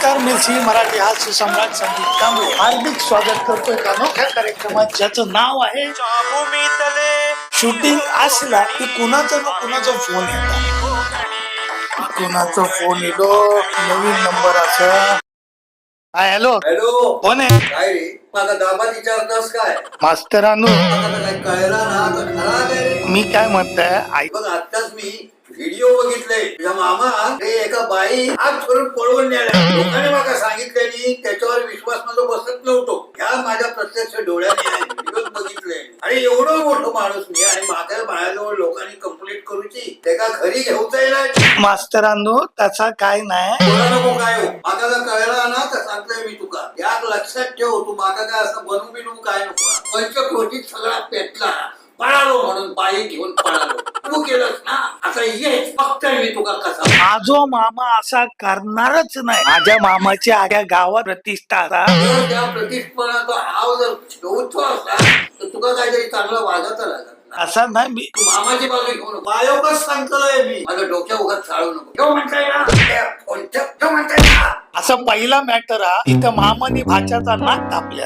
नमस्कार, मी झी मराठी हा सुसम्राट संदीप कांबळे हार्दिक स्वागत करतोय एका अनोख्या कार्यक्रमात ज्याचं नाव आहे शूटिंग असला की कुणाचा ना कुणाचा फोन येतो. कुणाचा फोन येतो, नवीन नंबर असा. हॅलो हॅलो, कोण आहे? काय रे माझा दाबा विचारतास काय? मास्तरानू आता काय कळला ना तर खरा काय रे? मी काय म्हणताय ऐक. बघ आत्ताच मी व्हिडिओ बघितले. तुझ्या मामा हे एका बाई हात करून पळवून नेल्या. लोकांनी मला सांगितलेली त्याच्यावर विश्वास माझा बसत नव्हतो. ह्या माझ्या प्रत्यक्ष डोळ्याने व्हिडिओ बघितले. आणि एवढं मोठं माणूस मी आणि माझ्या बाळाजवळ लोकांनी कंप्लीट करूची ते का घरी घेऊचा येणार. मास्तरानू त्याचा काय नाही. बोला नको काय हो, माझा जर कळला ना तर सांगतोय मी तुका. याक लक्षात ठेव, तू माझा काय असं बनू बिनू काय नको. पंचकोटीत सगळा पेटला, पळालो म्हणून बाई घेऊन पळालो. तू केलंस ना, आता ये बघतोय मी तुका कसा. माझो मामा असा करणारच नाही. माझ्या मामाची आख्या गावात प्रतिष्ठा आहे. जर त्या प्रतिष्ठापणाचा हाव जर ठेवतो असला तर तुका काहीतरी चांगलं वागत लागत. असा नाही मी. तू मामाची बाजू घेऊ नको. बायोकच सांगतोय मी, माझ्या डोक्या उगाच चाळू नको. ठेव म्हणताय ना, ठेव म्हणताय ना. असा पहिला मॅटर हा इथं मामानी भाच्याचा नाक कापल्या.